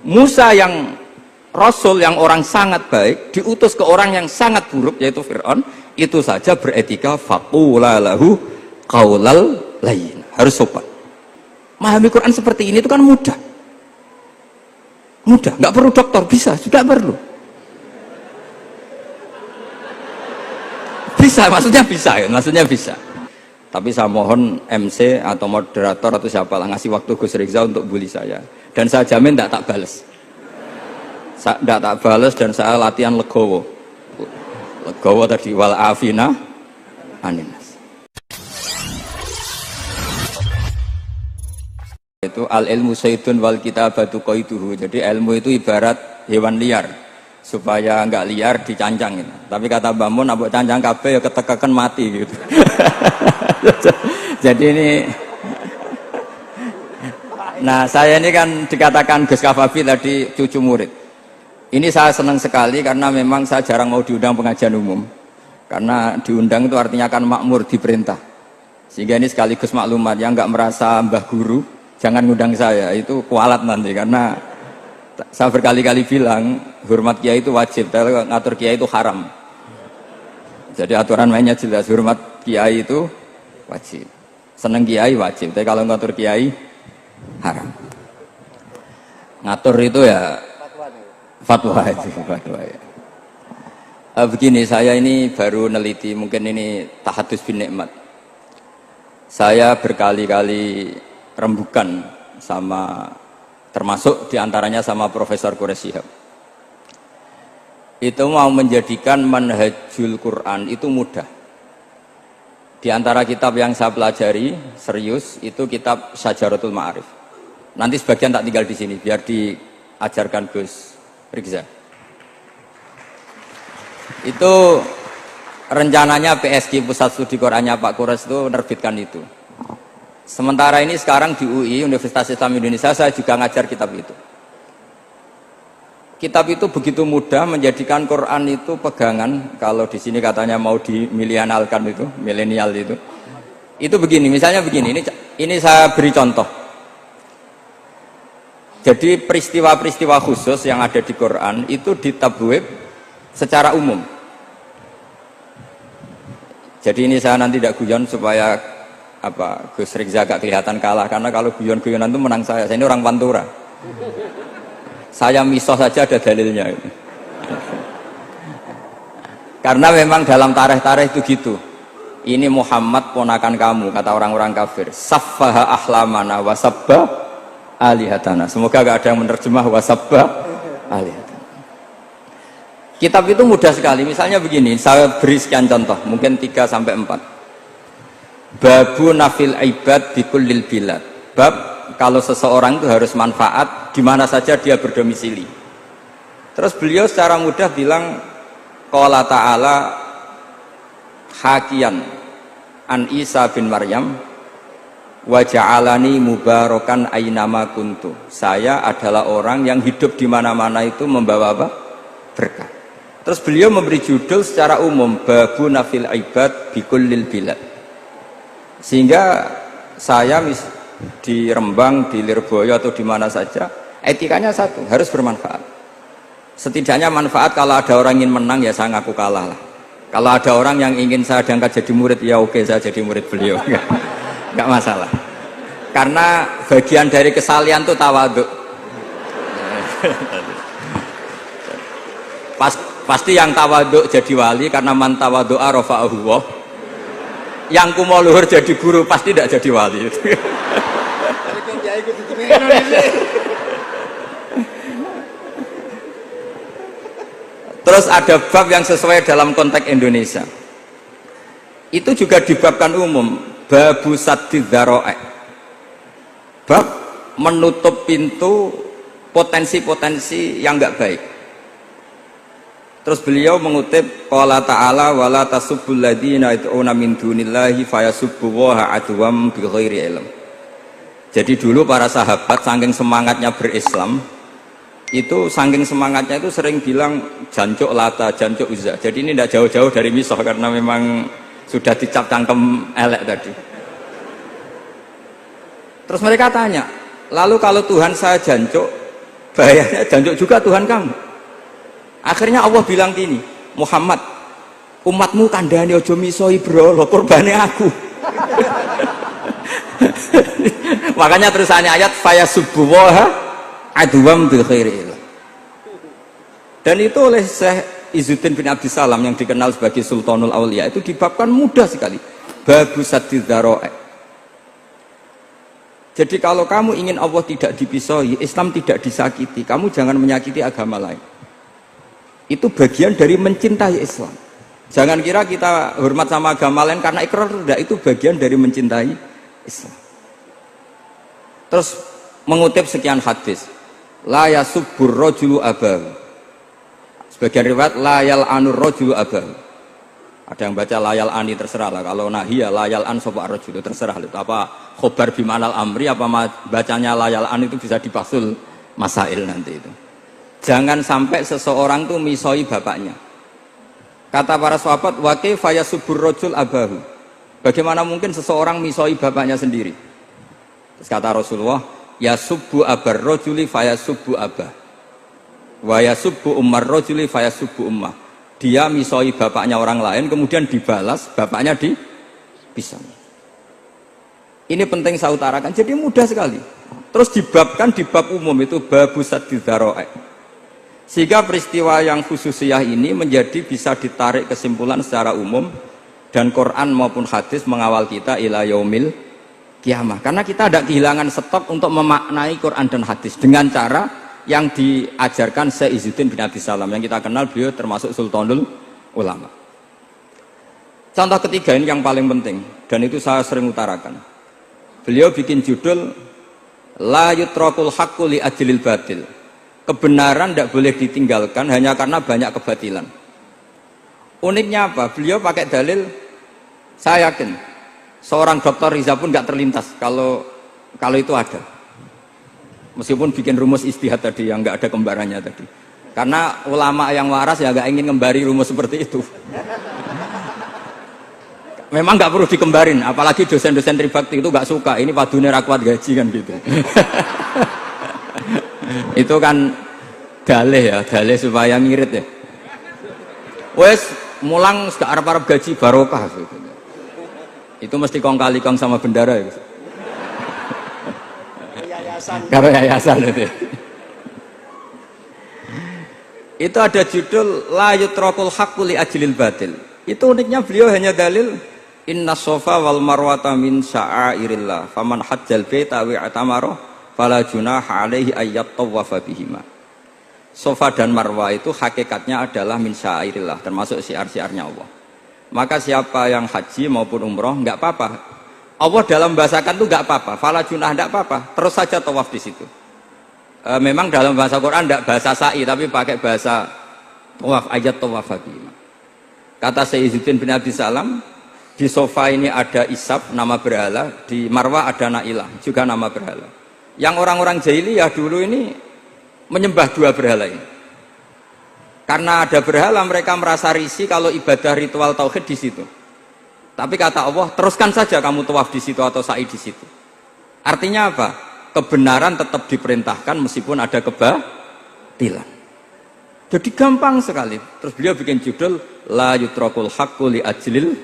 Musa yang Rasul yang orang sangat baik diutus ke orang yang sangat buruk yaitu Fir'aun, itu saja beretika faqula lahu qaulal layyin, harus sopan. Memahami Quran seperti ini itu kan mudah, nggak perlu dokter, bisa, sudah perlu, bisa, maksudnya bisa. Tapi saya mohon MC atau moderator atau siapa lah ngasih waktu Gus Rizal untuk bully saya, dan saya jamin tidak tak balas. Tidak tak balas, dan saya latihan legowo tadi, wal afina aninas. Itu al ilmu sayyidun wal kitabatu qaiduhu. Jadi ilmu itu ibarat hewan liar, supaya enggak liar dicancang gitu. Tapi kata Mbah Mun, abok cancang kabeh ya ketekekan mati gitu. Jadi ini, nah saya ini kan dikatakan Gus Kafabi tadi cucu murid. Ini saya senang sekali karena memang saya jarang mau diundang pengajian umum. Karena diundang itu artinya kan makmur, diperintah. Sehingga ini sekaligus maklumat, yang nggak merasa mbah guru, jangan ngundang saya, itu kualat nanti. Karena saya berkali-kali bilang, hormat kiai itu wajib, tapi ngatur kiai itu haram. Jadi aturan mainnya jelas, hormat kiai itu wajib. Seneng kiai wajib, tapi kalau ngatur kiai, haram. Ngatur itu ya fatwa itu, fatwa ya. Begini, saya ini baru neliti, mungkin ini tahadus bin nikmat. Saya berkali-kali rembukan sama, termasuk diantaranya sama Profesor Quraish Shihab. Itu mau menjadikan manhajul Quran itu mudah. Di antara kitab yang saya pelajari serius itu kitab Syajaratul Ma'arif. Nanti sebagian tak tinggal di sini biar diajarkan Gus Rizal. Itu rencananya PSG Pusat Studi Qurannya Pak Quraish itu menerbitkan itu. Sementara ini sekarang di UI Universitas Islam Indonesia saya juga ngajar kitab itu. Kitab itu begitu mudah, menjadikan Quran itu pegangan. Kalau di sini katanya mau dimilenialkan itu, milenial itu. Itu begini, misalnya begini. Ini saya beri contoh. Jadi peristiwa-peristiwa khusus yang ada di Quran itu ditabwib secara umum. Jadi ini saya nanti tidak guyon supaya Gus Rizal agak kelihatan kalah, karena kalau guyon-guyonan itu menang saya. Saya ini orang Pantura. Saya misoh saja ada dalilnya. Karena memang dalam tarikh-tarikh itu gitu. Ini Muhammad ponakan kamu, kata orang-orang kafir. Saffaha ahlamana wasabba alihatana. Semoga gak ada yang menerjemah wasabba alihatana. Kitab itu mudah sekali. Misalnya begini, saya beri sekian contoh, mungkin 3 sampai 4. Babu nafil ibad bikullil bilad. Bab kalau seseorang itu harus manfaat di mana saja dia berdomisili. Terus beliau secara mudah bilang, qala ta'ala hakian an Isa bin Maryam wa ja'alani mubarakan ainama kuntu. Saya adalah orang yang hidup di mana-mana itu membawa apa? Berkah. Terus beliau memberi judul secara umum, babu nafil ibad bikullil bilad. Sehingga saya di Rembang, di Lirboyo atau di mana saja, etikanya satu, harus bermanfaat. Setidaknya manfaat, kalau ada orang ingin menang ya saya ngaku kalah lah. Kalau ada orang yang ingin saya diangkat jadi murid, ya oke, saya jadi murid beliau. Enggak masalah. Karena bagian dari kesalian itu tawaduk. Pasti yang tawaduk jadi wali, karena man tawadu'a rafa'ahu Allah. Yang kumo luhur jadi guru pasti tidak jadi wali. Terus ada bab yang sesuai dalam konteks Indonesia. Itu juga dibabkan umum, babu saddid dzara'i. Bab menutup pintu potensi-potensi yang enggak baik. Terus beliau mengutip qala ta'ala wala tasubbul ladzina yad'una min dunillahi fayasubbullaha adwam bighairi ilm. Jadi dulu para sahabat saking semangatnya berislam, itu saking semangatnya itu sering bilang jancuk Lata, jancuk Uzza. Jadi ini tidak jauh-jauh dari misoh, karena memang sudah dicap cangkem elek tadi. Terus mereka tanya, lalu kalau Tuhan saya jancuk, bahayanya jancuk juga Tuhan kamu. Akhirnya Allah bilang gini, Muhammad, umatmu kandhane aja misoi brolo, kurbane aku. Makanya terusannya ayat fayasubbuha adwam bil khairi. Dan itu oleh Syekh Izzuddin bin Abdissalam yang dikenal sebagai Sultanul Aulia itu dibabkan mudah sekali. Babu saddid dzara'i. Jadi kalau kamu ingin Allah tidak dipisoi, Islam tidak disakiti, kamu jangan menyakiti agama lain. Itu bagian dari mencintai Islam. Jangan kira kita hormat sama agama lain karena ikrar, tidak, itu bagian dari mencintai Islam. Terus mengutip sekian hadis, la yasubbur rajulu abahu. Sebagian riwayat la yal'anur rajulu abahu. Ada yang baca la yal'ani, terserah lah. Kalau nahiya la yal'an sapa rajulu, terserah itu apa khobar bimanal amri, apa bacanya la yal'an itu bisa dipasul masail nanti itu. Jangan sampai seseorang tuh misoi bapaknya. Kata para sahabat, wa kaifa yasubbur rajul abahu. Bagaimana mungkin seseorang misoi bapaknya sendiri? Terus kata Rasulullah, yasubbu abar rajuli fayasubbu abah. Wa yasubbu ummar rajuli fayasubbu ummah. Dia misoi bapaknya orang lain kemudian dibalas bapaknya dipisah. Ini penting saya utarakan. Jadi mudah sekali. Terus dibabkan di bab umum itu babu saddid dzara'i. Sehingga peristiwa yang khususiyah ini menjadi bisa ditarik kesimpulan secara umum dan Quran maupun hadis mengawal kita ila yaumil kiamah. Karena kita tidak kehilangan stok untuk memaknai Quran dan hadis dengan cara yang diajarkan Syekh Izzuddin bin Abdissalam yang kita kenal, beliau termasuk Sultanul Ulama. Contoh ketiga ini yang paling penting dan itu saya sering utarakan. Beliau bikin judul la yutrakul haqqu li ajlil batil. Kebenaran tidak boleh ditinggalkan hanya karena banyak kebatilan. Uniknya apa? Beliau pakai dalil, saya yakin seorang dokter Riza pun nggak terlintas kalau itu ada. Meskipun bikin rumus istihad tadi yang nggak ada kembarannya tadi. Karena ulama yang waras ya nggak ingin ngembari rumus seperti itu. Memang nggak perlu dikembarin, apalagi dosen-dosen tribakti itu nggak suka. Ini padune ra kuat gaji kan gitu. Itu kan dalih supaya ngirit ya. Wes mulang gak arep-arep gaji barokah. Itu mesti kong kali kong sama bendara ya. Karo yayasan itu. Itu ada judul la yutrakul haqqu li ajlil batil. Itu uniknya beliau hanya dalil inna sofa wal marwata min sya'airillah faman hajjal baita wa atamara fala junaha alaihi ayyat tawafa bihima. Sofa dan marwah itu hakikatnya adalah min sya'airillah, termasuk syiar-syiarnya Allah. Maka siapa yang haji maupun umroh enggak apa-apa. Allah dalam bahasakan itu enggak apa-apa, fala junah enggak apa-apa, terus saja tawaf di situ. Memang dalam bahasa Quran enggak bahasa sa'i tapi pakai bahasa tawaf, ayat tawafa bihima. Kata Syekh Izzuddin bin Abdissalam, di sofa ini ada Isab, nama berhala, di marwah ada Nailah, juga nama berhala. Yang orang-orang jahiliyah dulu ini menyembah dua berhala ini. Karena ada berhala mereka merasa risih kalau ibadah ritual tauhid di situ. Tapi kata Allah, teruskan saja kamu tawaf di situ atau sa'i di situ. Artinya apa? Kebenaran tetap diperintahkan meskipun ada kebatilan. Jadi gampang sekali. Terus beliau bikin judul la yutrakul haqqu li ajlil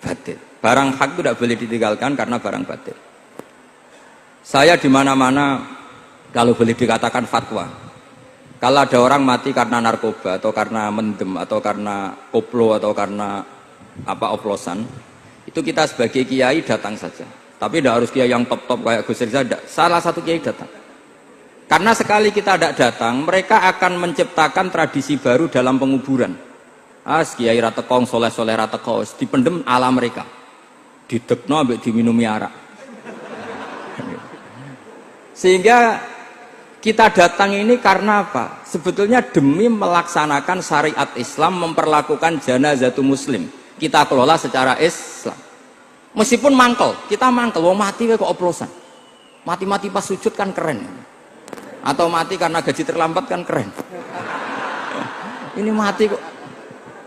batil. Barang hak itu tidak boleh ditinggalkan karena barang batil. Saya di mana-mana kalau boleh dikatakan fatwa. Kalau ada orang mati karena narkoba atau karena mendem atau karena koplo atau karena oplosan, itu kita sebagai kiai datang saja. Tapi tidak harus kiai yang top-top kayak Gus Rizal, salah satu kiai datang. Karena sekali kita tidak datang, mereka akan menciptakan tradisi baru dalam penguburan. Kiai ratekong, soleh-soleh ratekong, dipendem ala mereka. Didekno ambek diminumi arak. Sehingga kita datang ini karena apa? Sebetulnya demi melaksanakan syariat Islam, memperlakukan janazatu muslim. Kita kelola secara Islam. Meskipun mangkel, kita mangkel, wong mati kok oplosan. Mati-mati pas sujud kan keren. Atau mati karena gaji terlambat kan keren. Ini mati kok.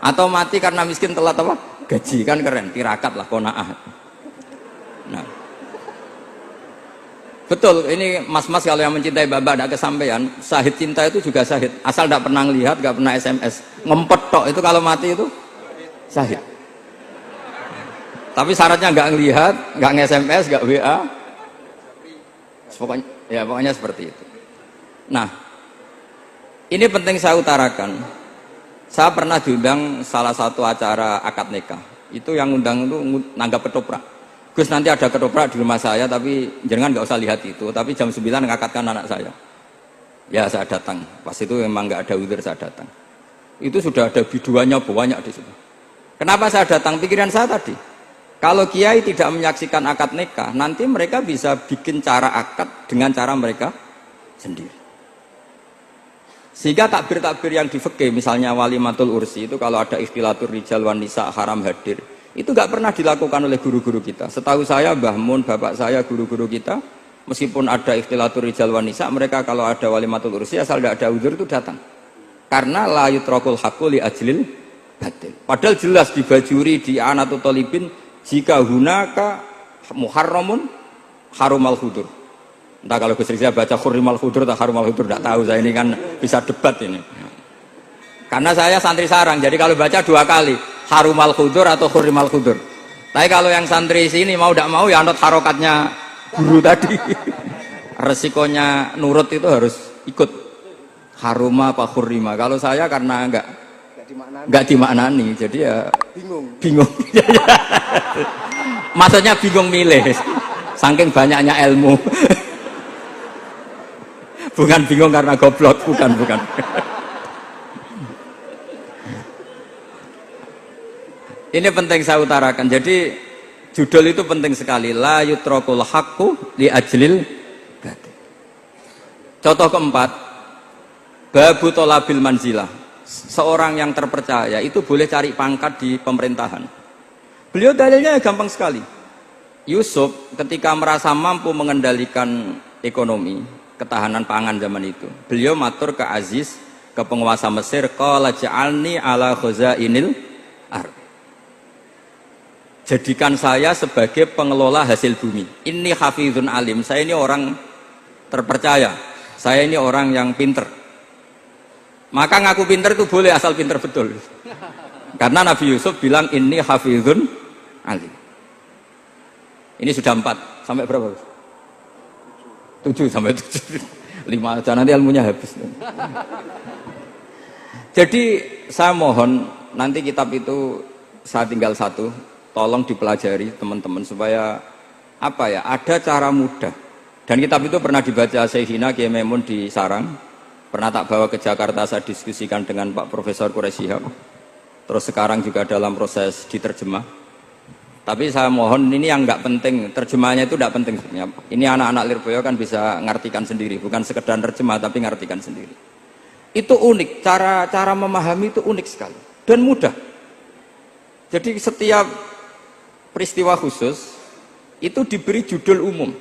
Atau mati karena miskin telat apa? Gaji kan keren, tirakat lah, qanaah. Nah. Betul, ini mas-mas kalau yang mencintai Bapak tidak kesampaian, syahid cinta itu juga syahid. Asal tidak pernah lihat, tidak pernah SMS. Ngempet tok itu kalau mati itu syahid. Tapi syaratnya nggak ngelihat, nggak nge-SMS, nggak WA. Pokoknya seperti itu. Nah, ini penting saya utarakan. Saya pernah diundang salah satu acara akad nikah. Itu yang undang itu nanggap ketoprak. Gus, nanti ada ketoprak di rumah saya, tapi jangan nggak usah lihat itu. Tapi jam 9 ngakatkan anak saya. Ya saya datang. Pas itu memang nggak ada udzur, saya datang. Itu sudah ada biduannya banyak di situ. Kenapa saya datang? Pikiran saya tadi. Kalau kiai tidak menyaksikan akad nikah, nanti mereka bisa bikin cara akad dengan cara mereka sendiri. Sehingga takbir-takbir yang di fikih, misalnya walimatul ursi itu kalau ada ikhtilatur rijal wan nisa haram hadir, itu nggak pernah dilakukan oleh guru-guru kita. Setahu saya Mbah Mun, bapak saya, guru-guru kita, meskipun ada ikhtilatur rijal wan nisa, mereka kalau ada walimatul ursi asal tidak ada uzur itu datang. Karena la yutrakul haqqu li ajlil batil. Padahal jelas di bajuri, di anatu tolibin, jika hunaka muharramun harumal hudur. Entah kalau Gus Rizal baca khurrimal hudur atau harumal hudur, tidak tahu, saya ini kan bisa debat ini. Karena saya santri sarang, jadi kalau baca 2 kali, harumal hudur atau khurrimal hudur. Tapi kalau yang santri sini mau tidak mau ya anut harokatnya guru tadi. Resikonya nurut itu harus ikut haruma apa khurrima. Kalau saya karena enggak dimaknani, jadi ya bingung. Maksudnya bingung milih, saking banyaknya ilmu. Bukan bingung karena goblok, bukan. Ini penting saya utarakan. Jadi judul itu penting sekali. La yutrakul haqqu li ajlil batil. Contoh keempat, babu tolabil manzilah. Seorang yang terpercaya itu boleh cari pangkat di pemerintahan. Beliau dalilnya gampang sekali. Yusuf ketika merasa mampu mengendalikan ekonomi, ketahanan pangan zaman itu, beliau matur ke Aziz, ke penguasa Mesir, qala ja'alni ala khazainil ardh. Jadikan saya sebagai pengelola hasil bumi. Inni hafizun alim, saya ini orang terpercaya, saya ini orang yang pinter. Maka ngaku pinter itu boleh asal pinter betul. Karena Nabi Yusuf bilang inni hafizun alim. Ini sudah 4, sampai berapa? 7 sampai 7. 5 aja nanti ilmunya habis. Jadi saya mohon nanti kitab itu saya tinggal 1, tolong dipelajari teman-teman supaya apa ya, ada cara mudah. Dan kitab itu pernah dibaca Syekhina Kiai Maimun di Sarang, pernah tak bawa ke Jakarta, saya diskusikan dengan Pak Profesor Quraisy Shihab. Terus sekarang juga dalam proses diterjemah. Tapi saya mohon ini yang nggak penting, terjemahnya itu tidak penting sebenarnya. Ini anak-anak Lirboyo kan bisa ngartikan sendiri, bukan sekedar terjemah tapi ngartikan sendiri. Itu unik, cara memahami itu unik sekali dan mudah. Jadi setiap peristiwa khusus itu diberi judul umum.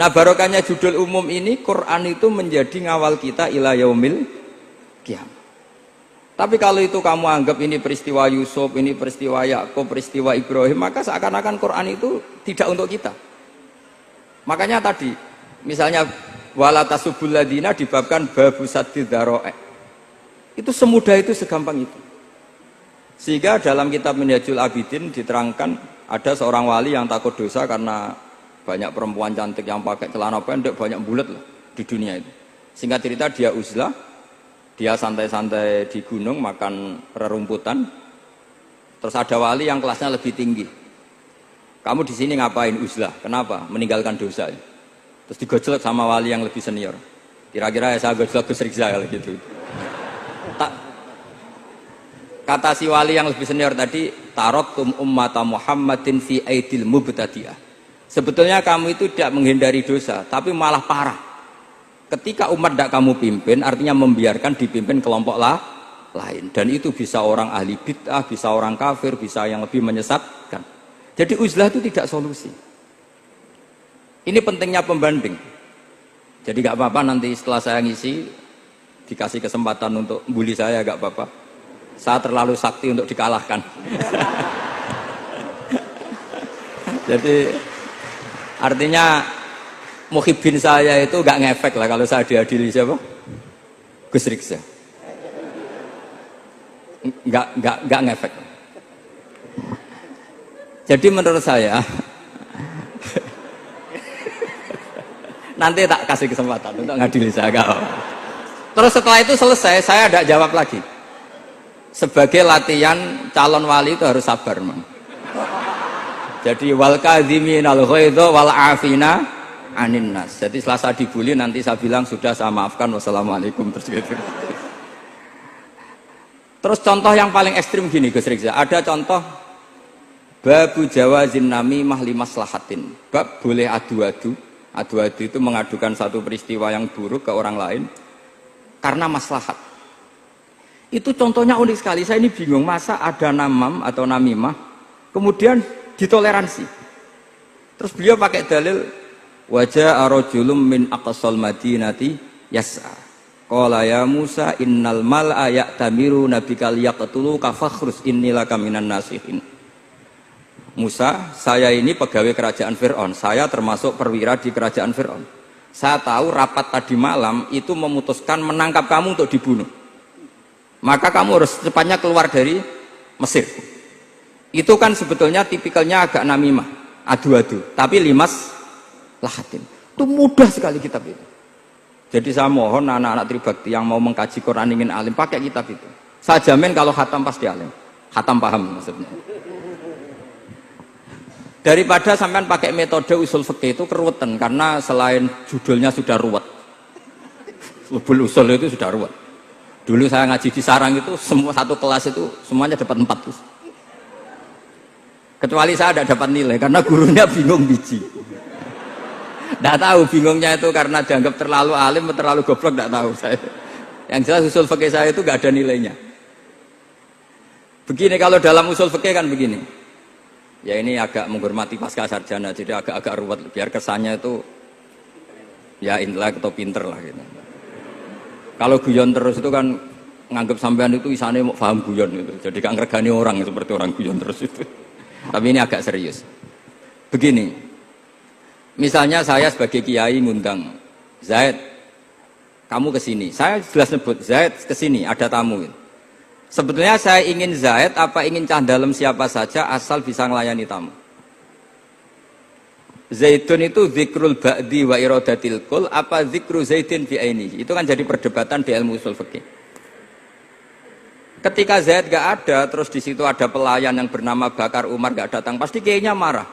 Nah barokahnya judul umum ini, Quran itu menjadi ngawal kita ila yaumil qiyamah. Tapi kalau itu kamu anggap ini peristiwa Yusuf, ini peristiwa Yakub, peristiwa Ibrahim, maka seakan-akan Quran itu tidak untuk kita. Makanya tadi, misalnya wala tasubul ladina dibabkan babu sadid dzara'i. Itu semudah itu, segampang itu. Sehingga dalam kitab Minhajul Abidin diterangkan ada seorang wali yang takut dosa karena banyak perempuan cantik yang pakai celana pendek, banyak bulat lah di dunia itu. Singkat cerita dia uzlah, dia santai-santai di gunung makan rerumputan. Terus ada wali yang kelasnya lebih tinggi. Kamu di sini ngapain uzlah? Kenapa? Meninggalkan dosa. Terus digojlok sama wali yang lebih senior. Kira-kira ya saya gojlok Gus Rizal gitu. Kata si wali yang lebih senior tadi, taraktum ummata Muhammadin fi aidil mubtadi'ah. Sebetulnya kamu itu tidak menghindari dosa, tapi malah parah. Ketika umat tidak kamu pimpin, artinya membiarkan dipimpin kelompok lain. Dan itu bisa orang ahli bid'ah, bisa orang kafir, bisa yang lebih menyesatkan. Jadi uzlah itu tidak solusi. Ini pentingnya pembanding. Jadi gak apa-apa nanti setelah saya ngisi, dikasih kesempatan untuk bully saya, gak apa-apa. Saya terlalu sakti untuk dikalahkan. Jadi artinya muhibin saya itu nggak ngefek lah kalau saya diadili siapa? Gus Riksa. Nggak ngefek. Jadi menurut saya nanti tak kasih kesempatan untuk ngadili saya kau. Terus setelah itu selesai, saya tidak jawab lagi. Sebagai latihan calon wali itu harus sabar, man. Jadi wal kadhiminal ghaidha wal afina anin nas. Jadi setelah saya dibully nanti saya bilang sudah saya maafkan, wassalamualaikum, terus gitu. Terus contoh yang paling ekstrim gini Gus Riksa, ada contoh babu jawazin namimah limaslahatin. Bab boleh adu-adu. Adu-adu itu mengadukan satu peristiwa yang buruk ke orang lain karena maslahat. Itu contohnya unik sekali. Saya ini bingung, masa ada namam atau namimah kemudian ditoleransi. Terus beliau pakai dalil wajah arojulum min aqsal madinati yas'a. Qala ya Musa innal mal'a ya'tamiru nabikal yaqtuluka fakhrus innilaka minan nasihin. Musa, saya ini pegawai kerajaan Fir'aun, saya termasuk perwira di kerajaan Fir'aun. Saya tahu rapat tadi malam itu memutuskan menangkap kamu untuk dibunuh. Maka kamu harus secepatnya keluar dari Mesir. Itu kan sebetulnya tipikalnya agak namimah, adu-adu, tapi limas lahatin. Itu mudah sekali kitab itu. Jadi saya mohon anak-anak Tribakti yang mau mengkaji Quran ingin alim, pakai kitab itu. Saya jamin kalau khatam pasti alim. Khatam paham maksudnya. Daripada sampean pakai metode usul fikih itu keruwetan, karena selain judulnya sudah ruwet. Lubul usul itu sudah ruwet. Dulu saya ngaji di Sarang itu semua satu kelas itu semuanya dapat 4 tuh. Kecuali saya tidak dapat nilai karena gurunya bingung biji. Tidak tahu bingungnya itu karena dianggap terlalu alim atau terlalu goblok, tidak tahu saya. Yang jelas usul fikih saya itu nggak ada nilainya. Begini kalau dalam usul fikih kan begini. Ya ini agak menghormati pasca sarjana, jadi agak-agak ruwet biar kesannya itu ya intelek atau pinter lah gitu. Kalau guyon terus itu kan nganggap sampean itu isane mau paham guyon itu, jadi gak ngergani orang seperti orang guyon terus itu. Tapi ini agak serius. Begini, misalnya saya sebagai kiai ngundang Zaid, kamu kesini. Saya jelas sebut Zaid kesini, ada tamu. Sebetulnya saya ingin Zaid apa ingin cah dalam siapa saja asal bisa melayani tamu. Zaidun itu zikrul ba'di wa iradatil kul apa zikru Zaidin fi ainihi. Itu kan jadi perdebatan di ilmu usul fikih. Ketika Zaid gak ada, terus di situ ada pelayan yang bernama Bakar Umar gak datang, pasti kayaknya marah.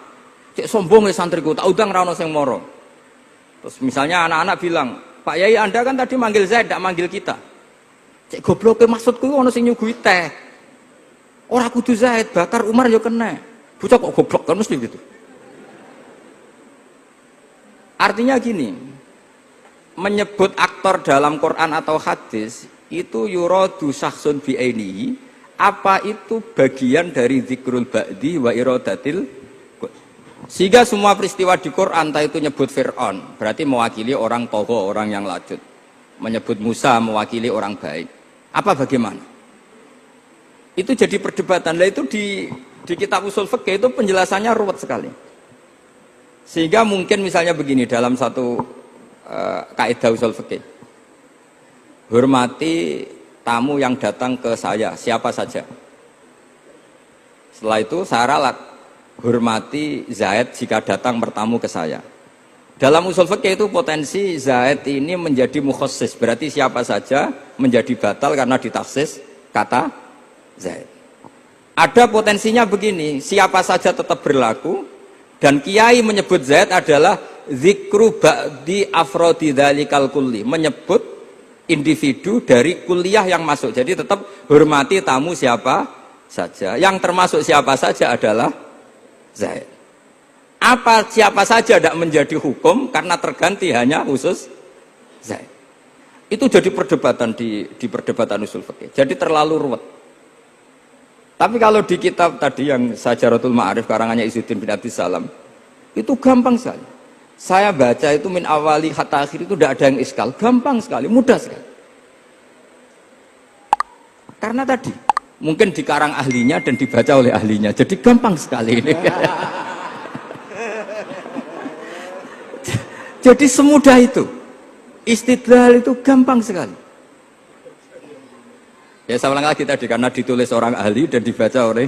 Cek sombong ya santriku, tak udang ra ono sing moro. Terus misalnya anak-anak bilang, Pak Yai Anda kan tadi manggil Zaid, tidak manggil kita. Cek goblok maksudku ono sing nyuguhi teh. Ora kudu Zaid, Bakar Umar yo kena. Bocah kok goblok kan mesti gitu. Artinya gini, menyebut aktor dalam Quran atau hadis itu yuradu syakhsun bi ainihi, apa itu bagian dari zikrul ba'di wa iradatil. Sehingga semua peristiwa di Quran entah itu nyebut Fir'aun berarti mewakili orang togo, orang yang lanjut. Menyebut Musa mewakili orang baik. Apa bagaimana? Itu jadi perdebatan. Lah itu di kitab usul fikih itu penjelasannya ruwet sekali. Sehingga mungkin misalnya begini dalam satu kaidah usul fikih. Hormati tamu yang datang ke saya, siapa saja. Setelah itu saya ralat. Hormati Zaid jika datang bertamu ke saya. Dalam usul fikih itu potensi Zaid ini menjadi mukhassis, berarti siapa saja menjadi batal karena ditaksis kata Zaid. Ada potensinya begini, siapa saja tetap berlaku dan kiai menyebut Zaid adalah zikru ba'di afrodi dzalikal kulli, menyebut individu dari kuliah yang masuk. Jadi tetap hormati tamu siapa saja. Yang termasuk siapa saja adalah Zaid. Apa siapa saja tidak menjadi hukum karena terganti hanya khusus Zaid. Itu jadi perdebatan di perdebatan usul fikih. Jadi terlalu ruwet. Tapi kalau di kitab tadi yang Sajaratul Ma'arif karangannya Izzuddin bin Abdis Salam itu gampang sekali. Saya baca itu min awali hatta akhir itu tidak ada yang iskal, gampang sekali, mudah sekali. Karena tadi mungkin dikarang ahlinya dan dibaca oleh ahlinya, jadi gampang sekali ini. Jadi semudah itu. Istidlal itu gampang sekali. Ya saya ulang lagi tadi, karena ditulis orang ahli dan dibaca oleh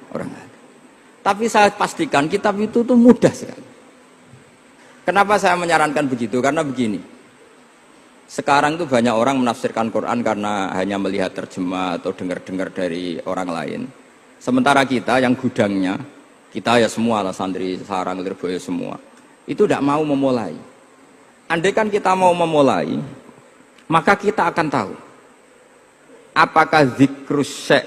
orang ahli. Tapi saya pastikan kitab itu tuh mudah sekali. Kenapa saya menyarankan begitu? Karena begini. Sekarang tuh banyak orang menafsirkan Quran karena hanya melihat terjemah atau dengar-dengar dari orang lain. Sementara kita yang gudangnya, kita ya semua lah, santri, sarang, lirboyo semua, itu tidak mau memulai. Andai kan kita mau memulai, maka kita akan tahu apakah zikrus syek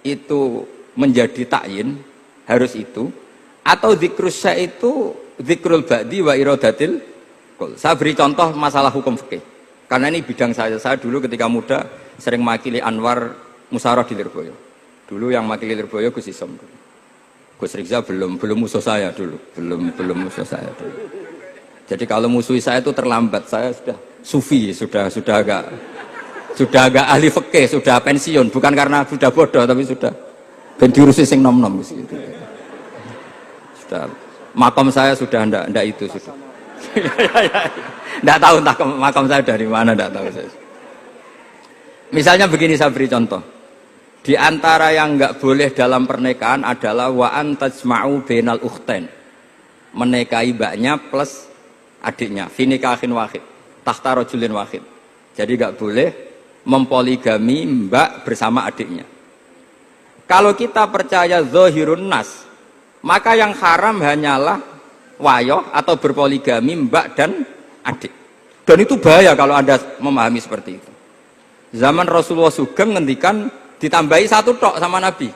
itu menjadi takyin, harus itu, atau zikrus syek itu zikrul ba'di wa iradatil qul. Saya beri contoh masalah hukum fikih, karena ini bidang saya dulu ketika muda sering makili Anwar Musyawarah di Lirboyo. Dulu yang makili Lirboyo Gus Isom, Gus Rizza belum musuh saya dulu, belum musuh saya dulu. Jadi kalau musuh saya itu terlambat, saya sudah sufi, sudah agak ahli fikih, sudah pensiun, bukan karena sudah bodoh, tapi sudah ben diurusi sing nom-nom gitu. Sudah makam saya sudah ndak itu sudah. Ndak tahu entah makam saya dari mana, ndak tahu saya. Misalnya begini, saya beri contoh. Di antara yang nggak boleh dalam pernikahan adalah wa an tajma'u bainal ukhtain. Menikahi mbaknya plus adiknya, fi nikahin wahid, tahta rajulin wahid. Jadi nggak boleh mempoligami mbak bersama adiknya. Kalau kita percaya zahirun nas, maka yang haram hanyalah wayoh atau berpoligami mbak dan adik. Dan itu bahaya kalau Anda memahami seperti itu. Zaman Rasulullah Sugeng ngendikan ditambahi satu tok sama Nabi.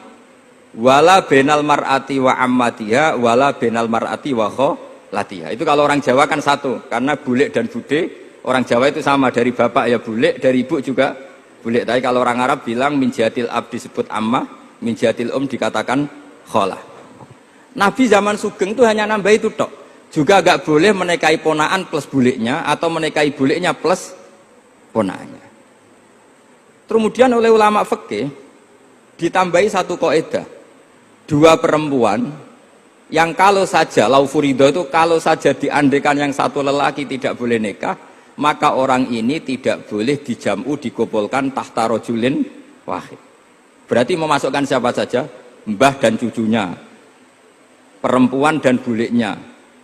Wala benal mar'ati wa ammatiha wala benal mar'ati wa kholatiha. Itu kalau orang Jawa kan satu, karena bule dan bude orang Jawa itu sama, dari bapak ya bule, dari ibu juga bule. Tapi kalau orang Arab bilang min jihatil ab disebut ammah, min jihatil dikatakan kholah. Nabi zaman Sugeng itu hanya nambah itu tok. Juga gak boleh menikahi ponaan plus buleknya atau menikahi buleknya plus ponaannya. Kemudian oleh ulama fikih ditambahi satu kaidah. Dua perempuan yang kalau saja laufurido itu kalau saja diandekan yang satu lelaki tidak boleh nikah, maka orang ini tidak boleh dijamu dikumpulkan tahta rajulin wahid. Berarti memasukkan siapa saja? Mbah dan cucunya, perempuan dan buleknya,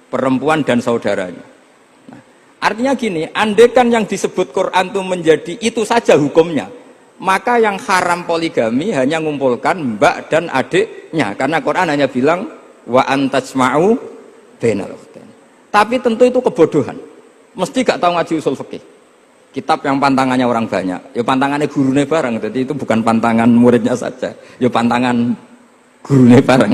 perempuan dan saudaranya. Nah, artinya gini, andekan yang disebut Quran itu menjadi itu saja hukumnya, maka yang haram poligami hanya mengumpulkan mbak dan adiknya, karena Quran hanya bilang wa antajma'u bainal ukhtain. Tapi tentu itu kebodohan. Mesti gak tahu ngaji usul fikih. Kitab yang pantangannya orang banyak, ya pantangannya gurunya bareng. Jadi itu bukan pantangan muridnya saja, ya pantangan gurunya bareng.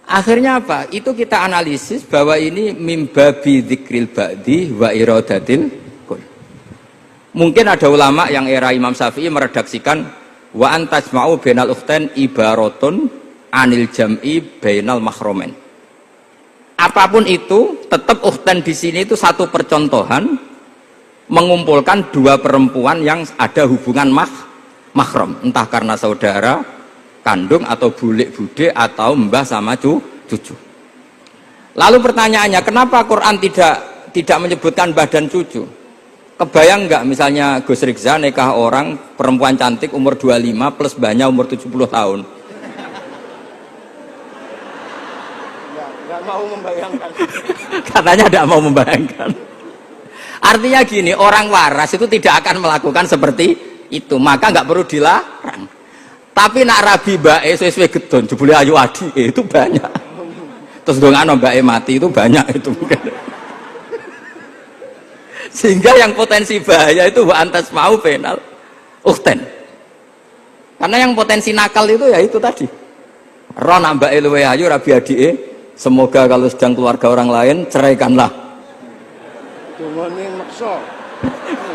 Akhirnya apa? Itu kita analisis bahwa ini mimbabi dzikril ba'di wa iradatil qul. Mungkin ada ulama yang era Imam Syafi'i meredaksikan wa antajma'u bainal ukhtain ibaratun anil jam'i bainal mahromen. Apapun itu, tetap ukhtain di sini itu satu percontohan mengumpulkan dua perempuan yang ada hubungan mahram, entah karena saudara kandung atau bulik bude atau mbah sama cucu. Lalu pertanyaannya, kenapa Quran tidak menyebutkan mbah dan cucu? Kebayang nggak misalnya Gus Rizza nikah orang perempuan cantik umur 25 plus mbahnya umur 70 tahun? Nggak mau membayangkan. Katanya tidak mau membayangkan. Artinya gini, orang waras itu tidak akan melakukan seperti itu, maka nggak perlu dilarang. Tapi nak rabi bae sesuai gedon jebule ayu adi itu banyak. Terus dongano bae mati itu banyak itu. Sehingga yang potensi bahaya itu wa antas mau penal ukhten. Karena yang potensi nakal itu ya itu tadi. Ron mbake luwe ayu rabi adike, semoga kalau sedang keluarga orang lain ceraikanlah. Tungone maksa.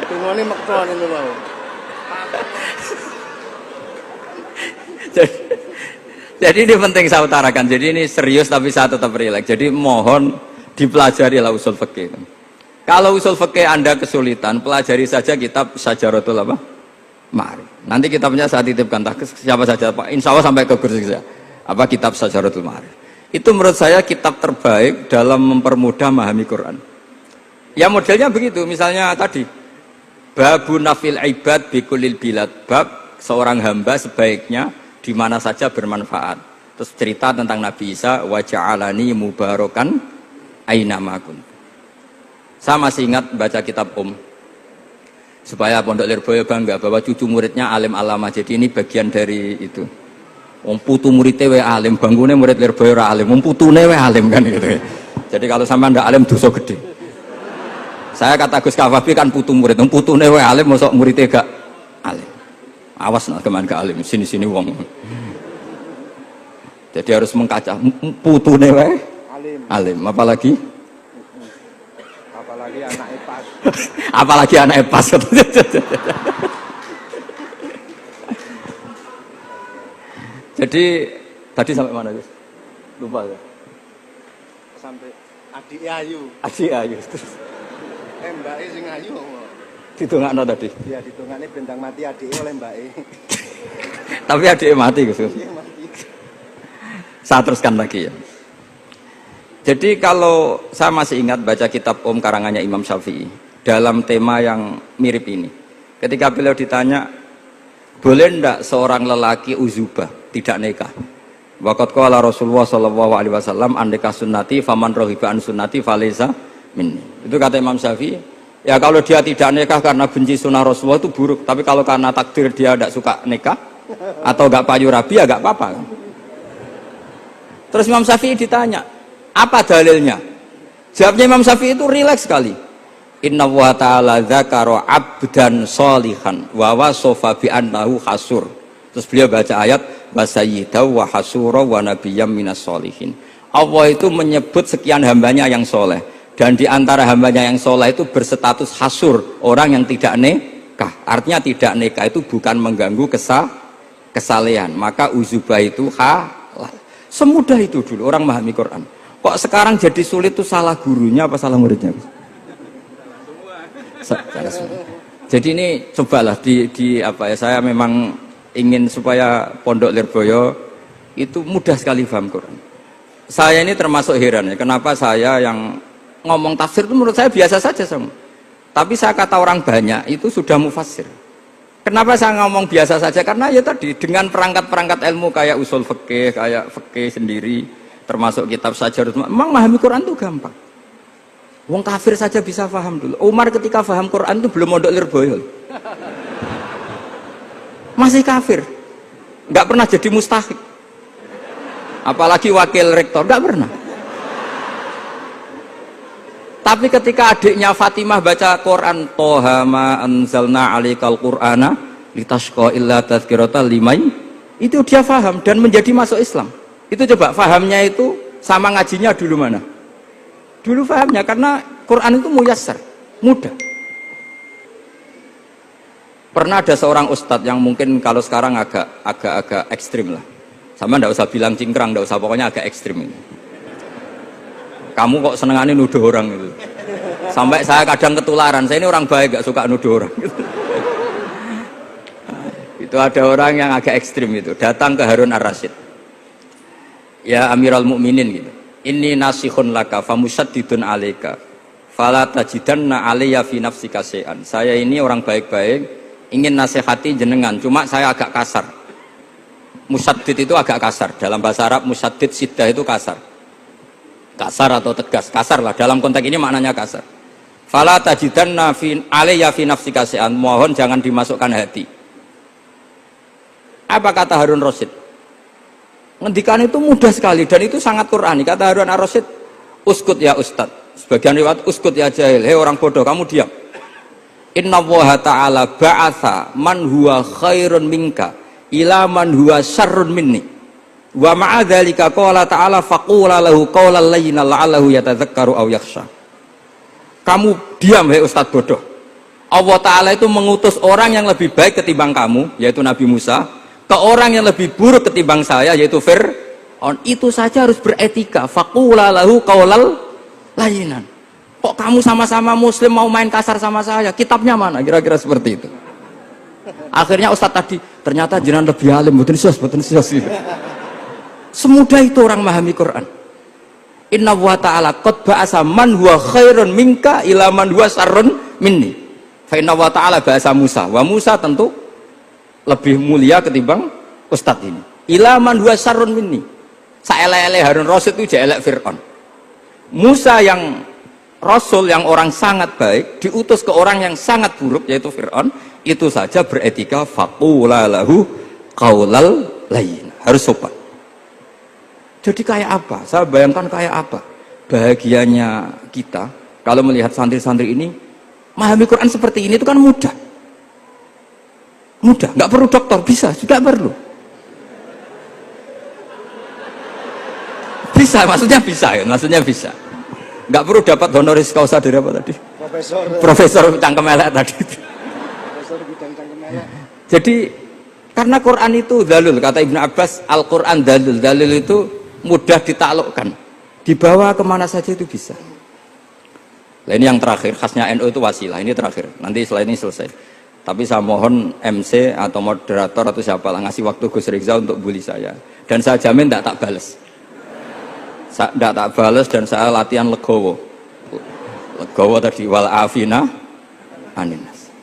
Tungone maksa niku lho. Jadi ini penting saya utarakan. Jadi ini serius tapi saya tetap rileks. Jadi mohon dipelajari lah usul fikih. Kalau usul fikih Anda kesulitan, pelajari saja kitab Syajaratul apa? Ma'arif. Nanti kitabnya saya titipkan siapa saja Pak. Insya Allah sampai ke kursi saya. Apa kitab Syajaratul Ma'arif. Itu menurut saya kitab terbaik dalam mempermudah memahami Quran. Ya modelnya begitu, misalnya tadi babu nafil ibad bikulil bilad, bab seorang hamba sebaiknya di mana saja bermanfaat. Terus cerita tentang Nabi Isa, wa ja'alani mubarakan aina ma kuntu. Saya masih ingat baca kitab supaya Pondok Lirboyo bangga bahwa cucu muridnya alim alama. Jadi ini bagian dari itu. Wong putu muridnya we alim, bangunnya murid Lirboyo ora alim, wong putune we alim kan gitu. Jadi kalau sampean ndak alim dosa gede. Saya kata Gus Kafabi kan putu murid, wong putune we alim mosok muridnya gak alim. Awas nak keman gak alim, sini-sini wong. Jadi harus mengkaca putune we alim, apalagi anak pas. Apalagi anak pas. Jadi tadi sampai mana Gus? Lupa ya. Sampai adik ayu. Adik ayu. Mbak sing ayu. Ditungakno tadi. Iya, ditungakne bentang mati adik oleh Mbak. Tapi adik mati Gus. Saya teruskan lagi ya. Jadi kalau saya masih ingat baca kitab karangannya Imam Syafi'i dalam tema yang mirip ini. Ketika beliau ditanya, boleh ndak seorang lelaki uzubah tidak nikah? Waqat qala Rasulullah sallallahu alaihi wasallam an nikah sunnati faman rohiba an sunnati falaysa minni. Itu kata Imam Syafi'i. Ya kalau dia tidak nikah karena benci sunnah Rasulullah itu buruk, tapi kalau karena takdir dia tidak suka nikah atau enggak payu rabi ya enggak apa-apa. Terus Imam Syafi'i ditanya, apa dalilnya? Jawabnya Imam Syafi'i itu rileks sekali. Inna wa ta'ala dzakara abdan sholihan wa wasofa bi annahu hasur. Terus beliau baca ayat wa sayyidaw wa hasura wa nabiyyam minas sholihin. Allah itu menyebut sekian hambanya yang soleh, dan di antara hambanya yang soleh itu berstatus hasur, orang yang tidak nikah. Artinya tidak nikah itu bukan mengganggu kesalehan, maka uzubah itu halal. Semudah itu dulu orang memahami Quran. Kok sekarang jadi sulit tuh salah gurunya apa salah muridnya? Jadi ini cobalah di apa ya, saya memang ingin supaya Pondok Lirboyo itu mudah sekali paham Quran. Saya ini termasuk heran ya, kenapa saya yang ngomong tafsir itu menurut saya biasa saja sama. Tapi saya kata orang banyak itu sudah mufassir. Kenapa saya ngomong biasa saja? Karena ya tadi dengan perangkat-perangkat ilmu kayak usul fikih, kayak fikih sendiri, termasuk kitab Sajarut, memang memahami Quran itu gampang. Wong kafir saja bisa paham dulu. Umar ketika paham Quran itu belum mondok Lirboyo. Masih kafir. Enggak pernah jadi mustahik. Apalagi wakil rektor, enggak pernah. Tapi ketika adiknya Fatimah baca Quran, Toha ma anzalna alaikal qur'ana litashqa illa tazkiratan liman, itu dia paham dan menjadi masuk Islam. Itu coba fahamnya itu sama ngajinya dulu mana? Dulu fahamnya karena Quran itu muyassar, mudah. Pernah ada seorang ustadz yang mungkin kalau sekarang agak ekstrim lah. Sama ndak usah bilang cingkrang, ndak usah, pokoknya agak ekstrim ini. Kamu kok senengannya nuduh orang itu. Sampai saya kadang ketularan, saya ini orang baik gak suka nuduh orang gitu. Itu ada orang yang agak ekstrim itu, datang ke Harun Ar-Rasyid. Ya Amirul Mukminin gitu. Inni nasihun laka famusaddidun alaika. Fala tajidanna alayya fi nafsika syai'an. Saya ini orang baik-baik, ingin nasihati jenengan, cuma saya agak kasar. Musaddid itu agak kasar. Dalam bahasa Arab musaddid siddah itu kasar. Kasar atau tegas, kasar lah dalam konteks ini maknanya kasar. Fala tajidanna fi alayya fi nafsika syai'an, mohon jangan dimasukkan hati. Apa kata Harun Rasyid? Ngendikan itu mudah sekali dan itu sangat Qur'ani. Kata Harun Ar-Rasyid, uskut ya ustad. Sebagian riwayat uskut ya jahil. Hei orang bodoh, kamu diam. Inna Allaha ta'ala ba'atha man huwa khairun minka ila man huwa syarrun minni. Wa ma'adzalika qala ta'ala faqula lahu qawlan layyinan la'allahu yatadzakkaru aw yakhsha. Kamu diam hei ustaz bodoh. Allah Ta'ala itu mengutus orang yang lebih baik ketimbang kamu, yaitu Nabi Musa, ke orang yang lebih buruk ketimbang saya, yaitu Fir'aun. Itu saja harus beretika. Faqula lahu qawlan layyinan. Kok kamu sama-sama muslim mau main kasar sama saya? Kitabnya mana? Kira-kira seperti itu. Akhirnya ustaz tadi ternyata jenengan lebih alim, mboten sos. Semudah itu orang memahami Quran. Inna wa ta'ala qad ba'asa man huwa khairun minka ila man huwa syarrun minni. Fa inna wa ta'ala ba'asa Musa. Wa Musa tentu lebih mulia ketimbang ustadz ini. Ila man huwa syarrun minni. Saelek-elek Harun Rasyid itu jelek Fir'aun. Musa yang Rasul yang orang sangat baik diutus ke orang yang sangat buruk yaitu Fir'aun, itu saja beretika faqula lahu qaulal layyin, harus sopan. Jadi kayak apa? Saya bayangkan kayak apa bahagianya kita kalau melihat santri-santri ini memahami Quran seperti ini. Itu kan mudah, nggak perlu dokter, bisa juga perlu, bisa, maksudnya bisa. Nggak perlu dapat honoris causa dari apa tadi? Profesor cangkem elek tadi. Profesor bidang cangkem elek. Jadi karena Quran itu dalil, kata Ibnu Abbas, Al-Quran dalil itu mudah ditaklukkan, dibawa kemana saja itu bisa. Nah, ini yang terakhir, khasnya NU itu wasilah. Ini terakhir, nanti setelah ini selesai. Tapi saya mohon MC atau moderator atau siapa lah ngasih waktu Gus Rizal untuk bully saya, dan saya jamin tidak tak balas. Tidak tak balas, dan saya latihan legowo tadi, wal afina aninas.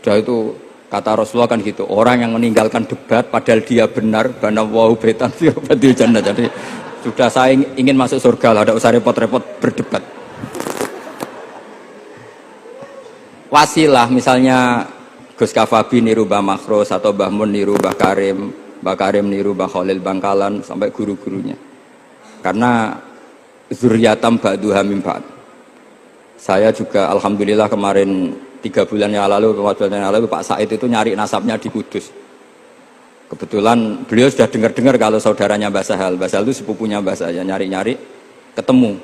Sudah itu kata Rasulullah kan gitu, orang yang meninggalkan debat padahal dia benar, bana wau betan fi rabbil jannah. Jadi sudah saya ingin masuk surga lah, tidak usah repot-repot berdebat. Wasilah misalnya Gus Kafabi niru Mbah Makhrus atau Mbah Mun niru Mbah Karim niru Mbah Khalil Bangkalan sampai guru-gurunya. Karena zuriyatam ba'duha min ba'd. Saya juga alhamdulillah kemarin 3 bulan yang lalu, 4 bulan yang lalu Pak Said itu nyari nasabnya di Kudus. Kebetulan beliau sudah dengar-dengar kalau saudaranya Mbah Sahal itu sepupunya Mbah saya, nyari-nyari ketemu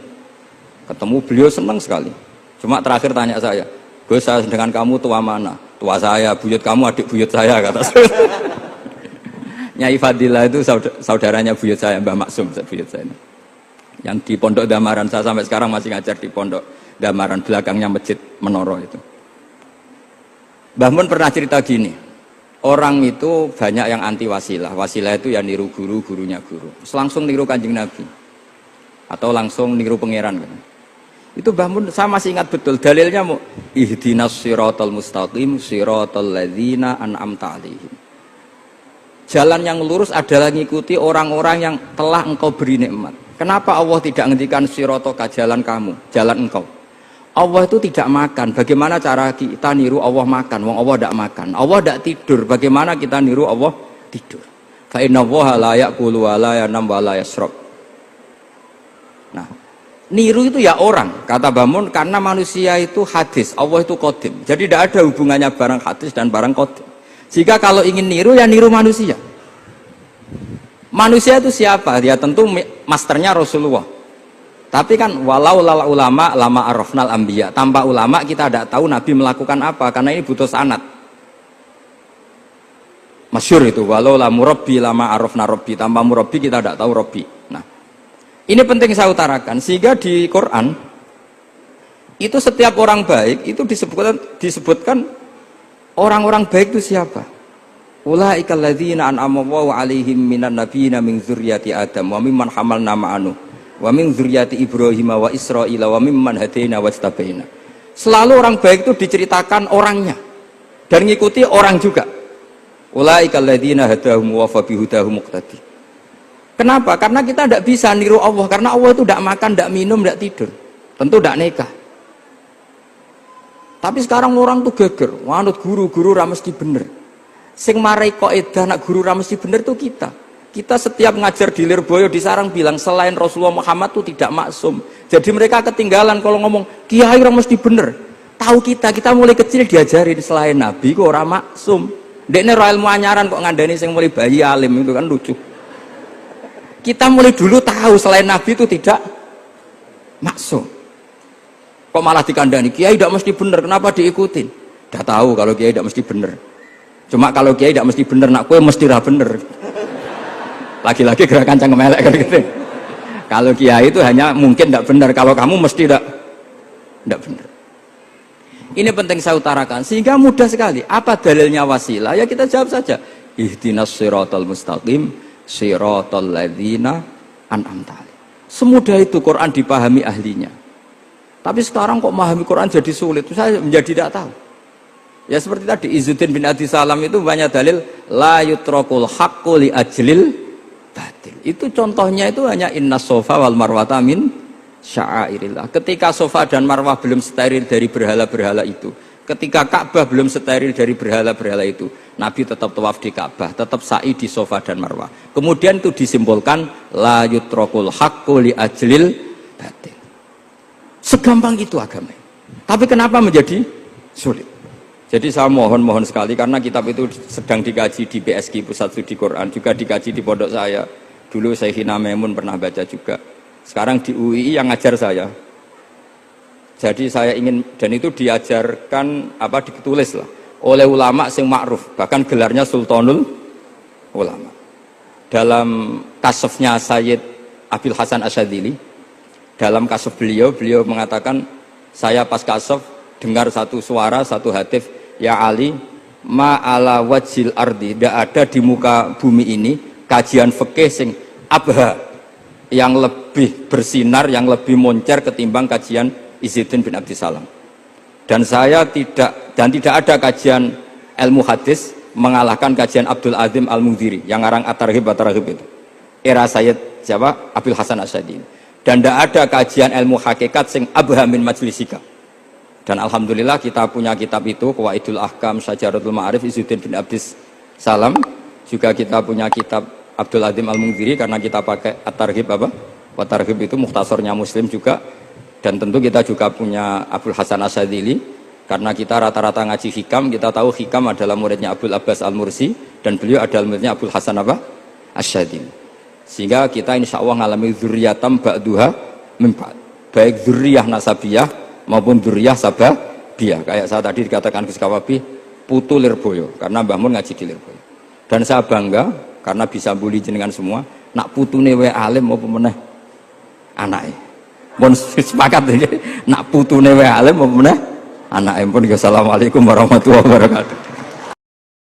beliau senang sekali. Cuma terakhir tanya saya, Gus, saya dengan kamu tua mana? Tua saya, buyut kamu adik buyut saya, kata saya. Nyai Fadilah itu saudaranya buyut saya, Mbah Maksum, buyut saya. Yang di Pondok Damaran, saya sampai sekarang masih ngajar di Pondok Damaran, belakangnya Masjid Menoro itu. Mbah Mun pernah cerita gini, orang itu banyak yang anti wasilah. Wasilah itu ya niru guru, gurunya guru. Langsung niru Kanjeng Nabi. Atau langsung niru pangeran. Kan. Itu Mbah Mun, saya masih ingat betul, dalilnya mau ihdinas siratal mustaqim siratal ladzina an'amta 'alaihim. Jalan yang lurus adalah mengikuti orang-orang yang telah engkau beri nikmat. Kenapa Allah tidak menghentikan siratoka, jalan kamu, jalan engkau? Allah itu tidak makan. Bagaimana cara kita niru Allah makan? Wong Allah tidak makan. Allah tidak tidur. Bagaimana kita niru Allah tidur? Fa inna Allaha la ya'kulu wa la yanam wa la yashrab. Nah, niru itu ya orang, kata Bamun, karena manusia itu hadis, Allah itu qadim. Jadi tidak ada hubungannya barang hadis dan barang qadim. Jika kalau ingin niru, ya niru manusia. Manusia itu siapa? Dia tentu masternya Rasulullah. Tapi kan walau lala ulama lama arafnal anbiya. Tanpa ulama kita tidak tahu Nabi melakukan apa, karena ini butuh sanad. Masyhur itu, walau la murabbi lama arafna rabbi. Tanpa murabbi kita tidak tahu rabbi. Nah, ini penting saya utarakan, sehingga di Quran itu setiap orang baik itu disebutkan orang-orang baik itu siapa? Ulaikal ladzina an'ama Allahu 'alaihim minan nabiyina min dzurriyyati Adam wa mimman hamalna ma'anu wa min dzurriyyati Ibrahim wa Israila wa mimman hadaina wastabaina. Selalu orang baik itu diceritakan orangnya dan ngikuti orang juga. Ulaikal ladzina hadahum wa fa bihudahum muqtadi. Kenapa? Karena kita tidak bisa niru Allah, karena Allah itu tidak makan, tidak minum, tidak tidur. Tentu tidak nikah. Tapi sekarang orang tuh geger, wanut guru-guru ra mesti bener. Sing marai kaidah nak guru ra mesti bener tuh kita. Kita setiap ngajar di Lirboyo di Sarang bilang selain Rasulullah Muhammad tuh tidak maksum. Jadi mereka ketinggalan kalau ngomong kiai ra mesti bener. Tahu kita mulai kecil diajarin selain Nabi kok ora maksum. Dekne ora ilmu anyaran kok ngandani sing mulai bayi alim, itu kan lucu. Kita mulai dulu tahu selain Nabi itu tidak maksum. Kok malah dikandani kiai tidak mesti benar, kenapa diikutin? Udah tahu kalau kiai tidak mesti benar. Cuma kalau kiai tidak mesti benar, nak kue mesti ra bener. Lagi-lagi gerakan cangkem elek kan gitu. Kalau kiai itu hanya mungkin tidak benar, kalau kamu mesti tidak benar. Ini penting saya utarakan sehingga mudah sekali. Apa dalilnya wasilah? Ya kita jawab saja. Ihdinas siratal mustaqim siratal ladzina an'amta 'alaihim. Semudah itu Quran dipahami ahlinya. Tapi sekarang kok memahami Quran jadi sulit, saya menjadi tidak tahu. Ya seperti tadi Izzuddin bin Abi Salam itu banyak dalil la yutrakul haqqu li ajlil batil. Itu contohnya itu hanya inna sofa wal marwata min sya'airillah. Ketika sofa dan marwah belum steril dari berhala-berhala itu, ketika Ka'bah belum steril dari berhala-berhala itu, Nabi tetap tawaf di Ka'bah, tetap sa'i di sofa dan marwah. Kemudian itu disimbolkan la yutrakul haqqu li ajlil batil. Segampang itu agama. Tapi kenapa menjadi sulit? Jadi saya mohon sekali karena kitab itu sedang dikaji di PSG Pusat Studi Quran, juga dikaji di pondok saya. Dulu Syekhina Maimun pernah baca juga. Sekarang di UII yang ngajar saya. Jadi saya ingin, dan itu diajarkan ditulis lah oleh ulama sing ma'ruf, bahkan gelarnya Sultanul Ulama. Dalam kasofnya Sayyid Abil Hasan Asyadzili, dalam kasuf beliau mengatakan, saya pas kasuf dengar satu suara, satu hatif, ya Ali, ma'ala wajil ardi, tidak ada di muka bumi ini kajian fikih sing abha, yang lebih bersinar, yang lebih moncer ketimbang kajian Izzuddin bin Abdi Salam. Dan tidak ada kajian ilmu hadis mengalahkan kajian Abdul Azim Al-Mundhiri yang ngarang At-Targhib itu. Era Sayyid siapa? Abil Hasan Asyadzili. Dan tidak ada kajian ilmu hakikat sing abha min majlisika. Dan alhamdulillah kita punya kitab itu, Qawaidul Ahkam, Syajaratul Ma'arif, Izzuddin bin Abdis Salam. Juga kita punya kitab Abdul Azim Al-Mundhiri karena kita pakai At-Targhib At-Targhib itu mukhtasornya Muslim juga. Dan tentu kita juga punya Abul Hasan Asyadzili karena kita rata-rata ngaji hikam, kita tahu hikam adalah muridnya Abdul Abbas Al-Mursi dan beliau adalah muridnya Abul Hasan Asyadzili. Sehingga kita insya Allah ngalami dzurriyatam ba'duha min ba'd. Baik dzurriyah nasabiyah maupun dzurriyah sababiyah. Kayak saya tadi dikatakan Gus Kawabi, putu Lirboyo karena Mbah Mun ngaji di Lirboyo. Dan saya bangga karena bisa bully jenengan semua, nak putune wae alim maupun meneh anake. Mun sepakat iki nak putune wae alim maupun meneh anake. Pun assalamualaikum warahmatullahi wabarakatuh.